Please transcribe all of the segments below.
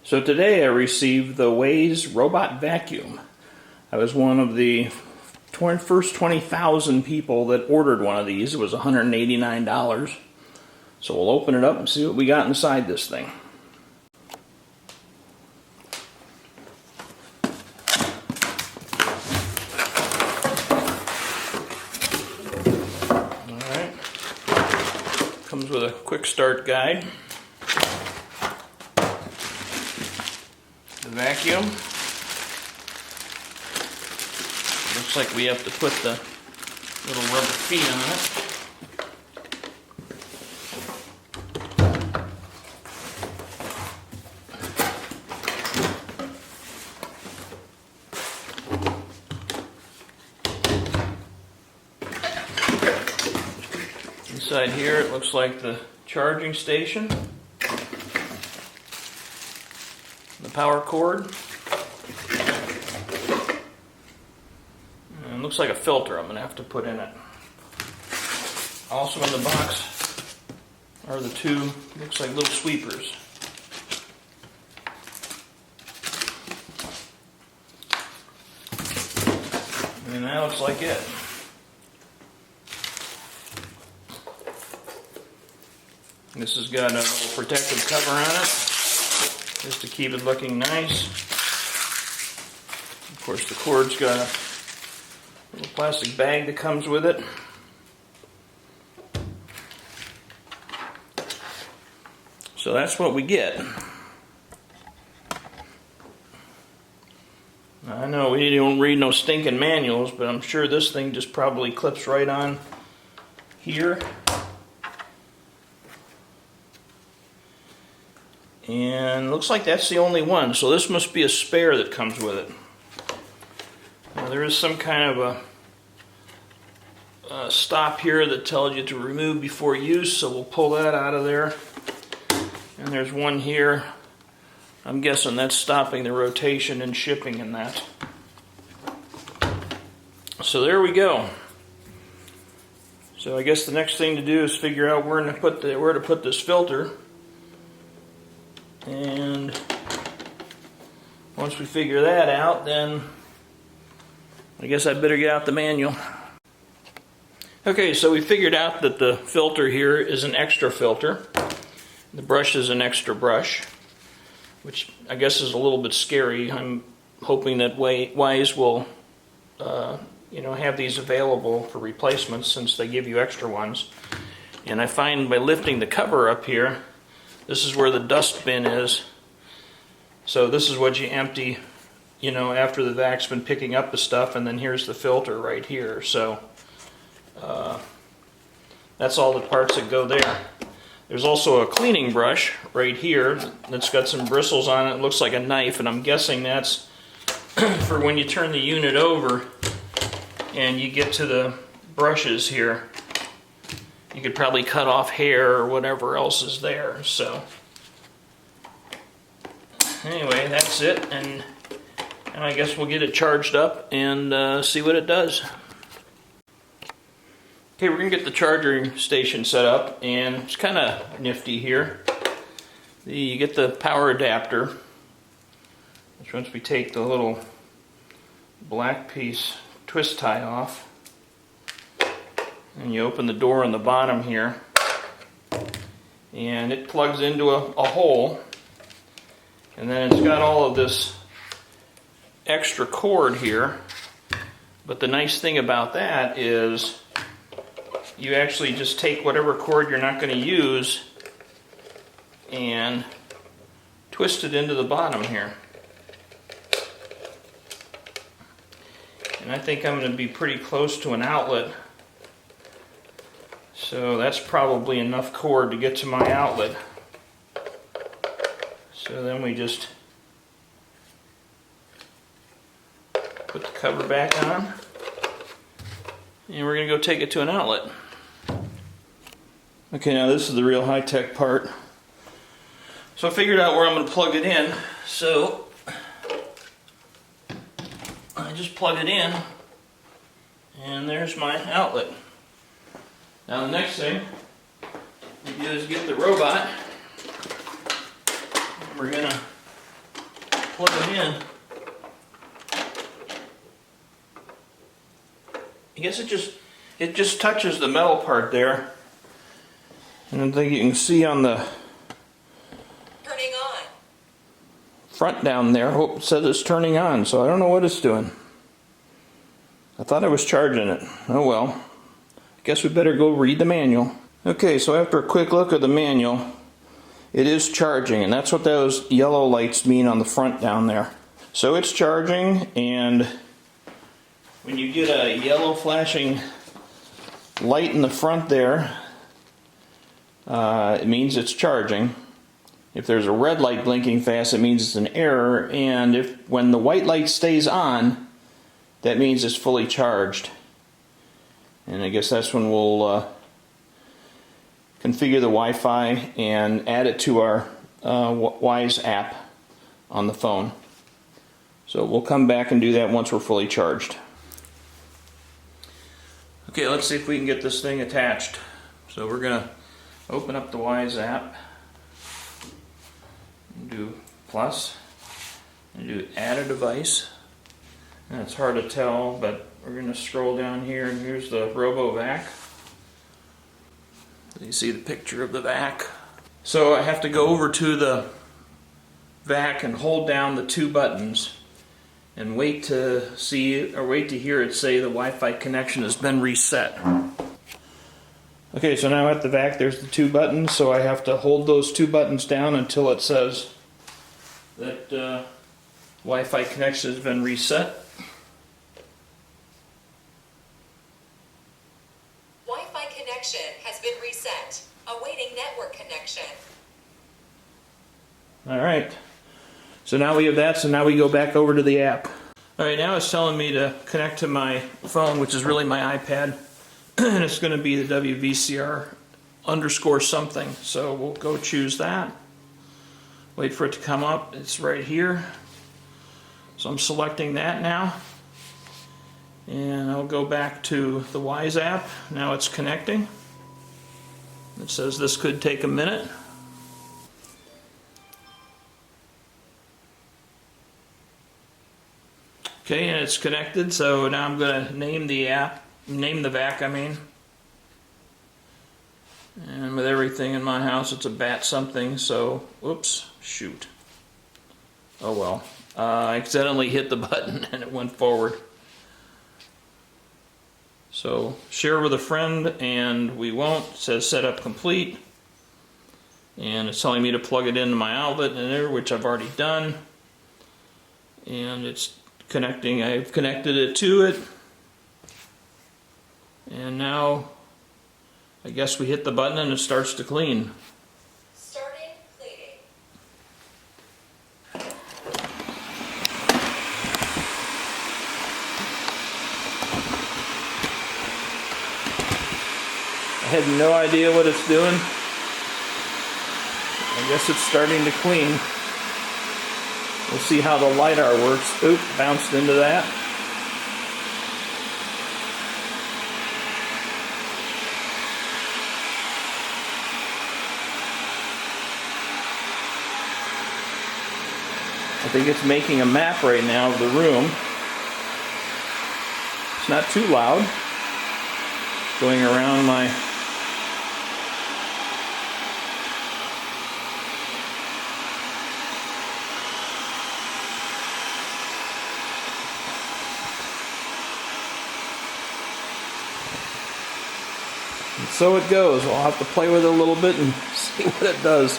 So today I received the Wyze Robot Vacuum. I was one of the first 20,000 people that ordered one of these. It was $189. So we'll open it up and see what we got inside this thing. Alright. Comes with a quick start guide. The vacuum. Looks like we have to put the little rubber feet on it. Inside here it looks like the charging station. The power cord. And it looks like a filter I'm going to have to put in it. Also in the box are the two, looks like little sweepers. And that looks like it. This has got a little protective cover on it, just to keep it looking nice. Of course, the cord's got a little plastic bag that comes with it. So that's what we get. Now, I know we don't read no stinking manuals, but I'm sure this thing just probably clips right on here. And looks like that's the only one, so this must be a spare that comes with it. Now, there is some kind of a stop here that tells you to remove before use, so we'll pull that out of there. And there's one here. I'm guessing that's stopping the rotation and shipping and that. So there we go. So I guess the next thing to do is figure out where to put this filter. And once we figure that out, then I guess I better get out the manual. Okay, so we figured out that the filter here is an extra filter. The brush is an extra brush, which I guess is a little bit scary. I'm hoping that Wyze will have these available for replacements, since they give you extra ones. And I find by lifting the cover up here, this is where the dust bin is. So this is what you empty, after the vac's been picking up the stuff, and then here's the filter right here. So that's all the parts that go there. There's also a cleaning brush right here that's got some bristles on it. It looks like a knife, and I'm guessing that's for when you turn the unit over and you get to the brushes here. You could probably cut off hair or whatever else is there. So anyway, that's it, and I guess we'll get it charged up and see what it does. Okay, we're going to get the charging station set up, and it's kind of nifty here. You get the power adapter, which once we take the little black piece twist tie off, and you open the door on the bottom here, and it plugs into a hole, and then it's got all of this extra cord here. But the nice thing about that is you actually just take whatever cord you're not going to use and twist it into the bottom here. And I think I'm going to be pretty close to an outlet. So that's probably enough cord to get to my outlet. So then we just put the cover back on, and we're going to go take it to an outlet. Okay, now this is the real high-tech part. So I figured out where I'm going to plug it in. So I just plug it in, and there's my outlet. Now the next thing we do is get the robot. We're going to plug it in. I guess it just touches the metal part there. And I think you can see on the turning on front down there, oh, it says it's turning on, so I don't know what it's doing. I thought I was charging it. Oh well. I guess we better go read the manual. Okay, so after a quick look at the manual, it is charging, and that's what those yellow lights mean on the front down there. So it's charging, and when you get a yellow flashing light in the front there, it means it's charging. If there's a red light blinking fast, it means it's an error, and when the white light stays on, that means it's fully charged. And I guess that's when we'll configure the Wi-Fi and add it to our Wyze app on the phone. So we'll come back and do that once we're fully charged. Okay, let's see if we can get this thing attached. So we're going to open up the Wyze app, and do plus, and do add a device. And it's hard to tell, but we're going to scroll down here, and here's the Robot Vac. You see the picture of the vac. So I have to go over to the vac and hold down the two buttons and wait to see or wait to hear it say the Wi-Fi connection has been reset. Okay, so now at the vac there's the two buttons, so I have to hold those two buttons down until it says that Wi-Fi connection has been reset. Wi-Fi connection has been reset. Awaiting network connection. Alright, so now we have that, so now we go back over to the app. Alright, now it's telling me to connect to my phone, which is really my iPad, and it's going to be the WVCR _ something, so we'll go choose that. Wait for it to come up, it's right here. So I'm selecting that now. And I'll go back to the Wyze app. Now it's connecting. It says this could take a minute. Okay, and it's connected, so now I'm going to name the vac, I mean. And with everything in my house, it's a bat something, so, whoops, shoot. Oh well. I accidentally hit the button and it went forward. So, share with a friend, and we won't. It says setup complete. And it's telling me to plug it into my outlet in there, which I've already done. And it's connecting. I've connected it to it. And now, I guess we hit the button and it starts to clean. Starting cleaning. I had no idea what it's doing. I guess it's starting to clean. We'll see how the LIDAR works. Oop, bounced into that. I think it's making a map right now of the room. It's not too loud. Going around my and so it goes. I'll have to play with it a little bit and see what it does.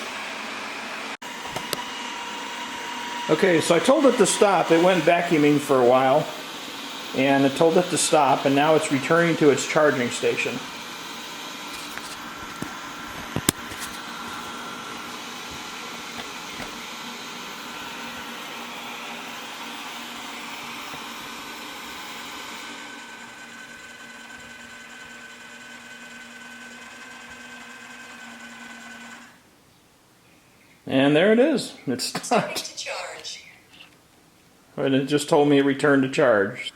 Okay, so I told it to stop. It went vacuuming for a while, and I told it to stop, and now it's returning to its charging station. And there it is. It's Starting stopped. to charge. And it just told me return to charge.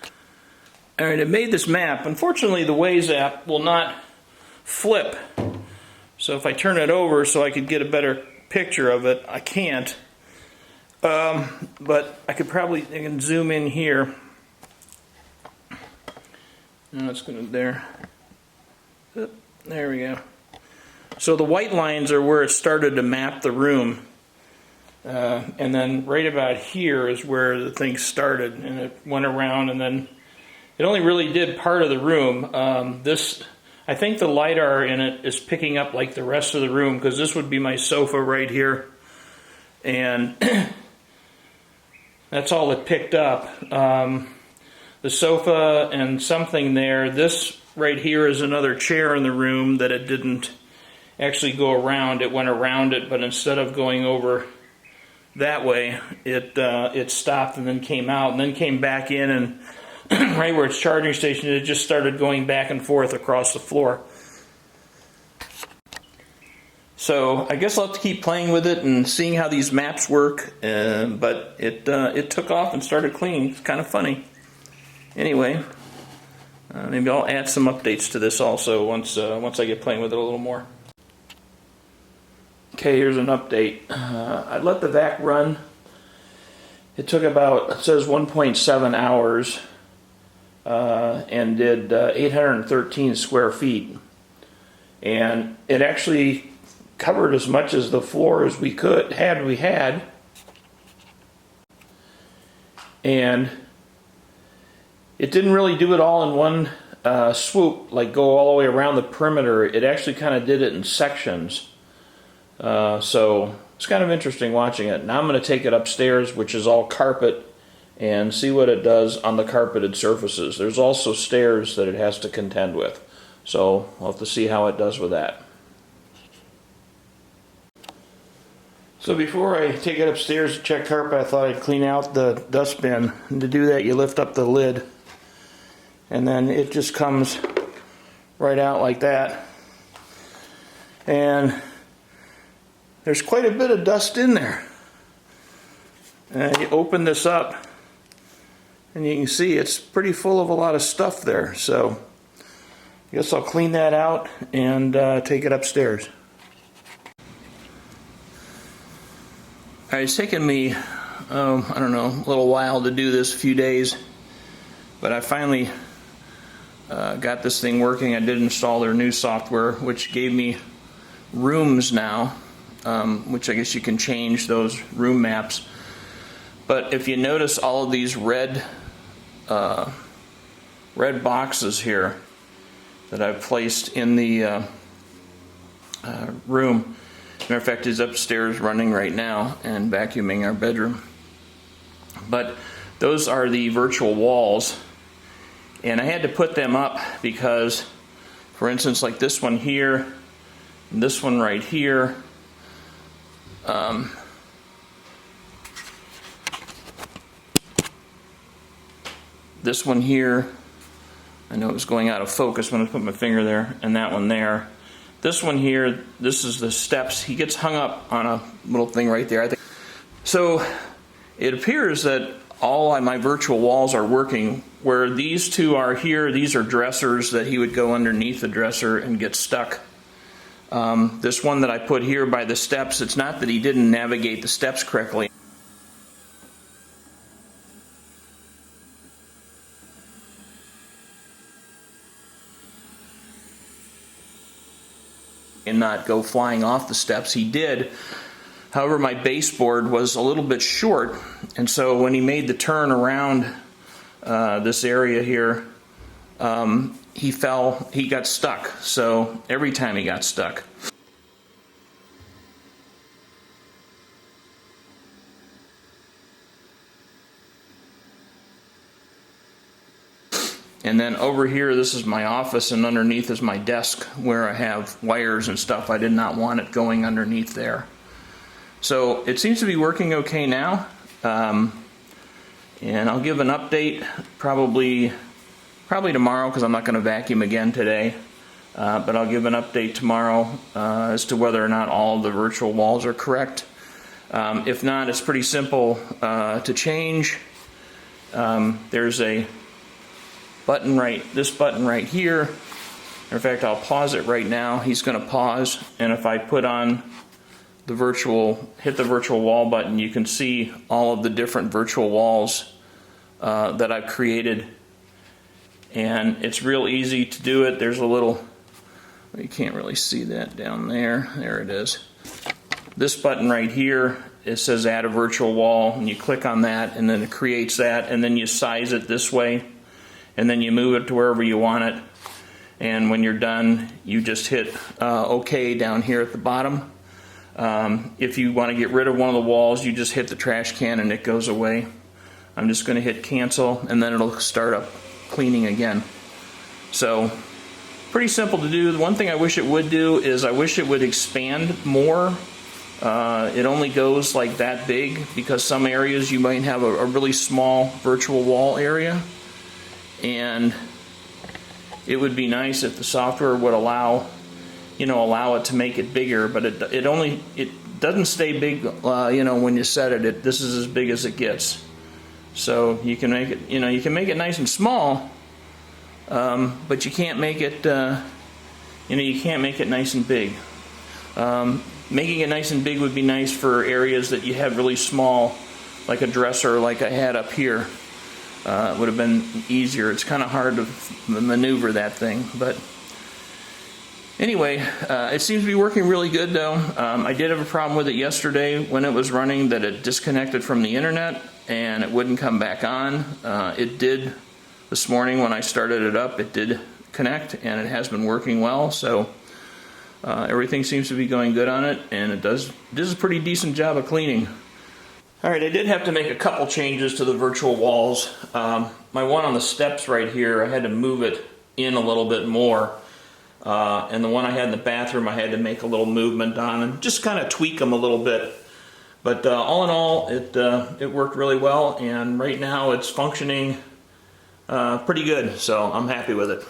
Alright, it made this map. Unfortunately, the Wyze app will not flip. So if I turn it over so I could get a better picture of it, I can't. But I can zoom in here. No, it's going to there. Oop, there we go. So the white lines are where it started to map the room. And then right about here is where the thing started, and it went around, and then it only really did part of the room. I think the LIDAR in it is picking up like the rest of the room, because this would be my sofa right here, and that's all it picked up. The sofa and something there. This right here is another chair in the room that it didn't actually go around. It went around it, but instead of going over that way, it stopped and then came out and then came back in, and right where it's charging station, it just started going back and forth across the floor. So I guess I'll have to keep playing with it and seeing how these maps work. But it took off and started cleaning. It's kind of funny. Anyway, maybe I'll add some updates to this also once I get playing with it a little more. Okay, here's an update. I let the vac run. It took about, it says 1.7 hours and did 813 square feet. And it actually covered as much as the floor as we had. And it didn't really do it all in one swoop, like go all the way around the perimeter. It actually kind of did it in sections. So it's kind of interesting watching it. Now I'm going to take it upstairs, which is all carpet, and see what it does on the carpeted surfaces. There's also stairs that it has to contend with. So we'll have to see how it does with that. So before I take it upstairs to check carpet, I thought I'd clean out the dustbin. And to do that, you lift up the lid, and then it just comes right out like that. And there's quite a bit of dust in there. And you open this up, and you can see it's pretty full of a lot of stuff there. So I guess I'll clean that out and take it upstairs. All right, it's taken me, I don't know, a little while to do this, a few days, but I finally got this thing working. I did install their new software, which gave me rooms now, which I guess you can change those room maps. But if you notice all of these red boxes here that I've placed in the room, matter of fact, he's upstairs running right now and vacuuming our bedroom. But those are the virtual walls, and I had to put them up because, for instance, like this one here, and this one right here, this one here, I know it was going out of focus when I put my finger there, and that one there. This one here, this is the steps. He gets hung up on a little thing right there, I think. So it appears that all my virtual walls are working. Where these two are here, these are dressers that he would go underneath the dresser and get stuck. This one that I put here by the steps, it's not that he didn't navigate the steps correctly. And not go flying off the steps. He did. However, my baseboard was a little bit short, and so when he made the turn around this area here, he fell, he got stuck. So every time he got stuck. And then over here, this is my office, and underneath is my desk where I have wires and stuff. I did not want it going underneath there. So it seems to be working okay now. And I'll give an update probably tomorrow, because I'm not going to vacuum again today. But I'll give an update tomorrow as to whether or not all of the virtual walls are correct. If not, it's pretty simple to change. There's a button this button right here. In fact, I'll pause it right now. He's going to pause, and if I put on hit the virtual wall button, you can see all of the different virtual walls that I've created. And it's real easy to do it. There's a little, you can't really see that down there. There it is. This button right here, it says add a virtual wall, and you click on that and then it creates that, and then you size it this way and then you move it to wherever you want it. And when you're done, you just hit OK down here at the bottom. If you want to get rid of one of the walls, you just hit the trash can and it goes away. I'm just going to hit cancel, and then it'll start up cleaning again. So pretty simple to do. The one thing I wish it would do is I wish it would expand more. It only goes like that big because some areas you might have a really small virtual wall area, and it would be nice if the software would allow it to make it bigger, but it doesn't stay big. When you set it, this is as big as it gets. So you can make it, you can make it nice and small, but you can't make it, you can't make it nice and big. Making it nice and big would be nice for areas that you have really small, like a dresser like I had up here. It would have been easier. It's kind of hard to maneuver that thing, but anyway, it seems to be working really good though. I did have a problem with it yesterday when it was running, that it disconnected from the internet and it wouldn't come back on. It did this morning when I started it up. It did connect and it has been working well. So everything seems to be going good on it, and it does a pretty decent job of cleaning. Alright, I did have to make a couple changes to the virtual walls. My one on the steps right here, I had to move it in a little bit more. And the one I had in the bathroom, I had to make a little movement on and just kind of tweak them a little bit. But all in all, it worked really well, and right now it's functioning pretty good, so I'm happy with it.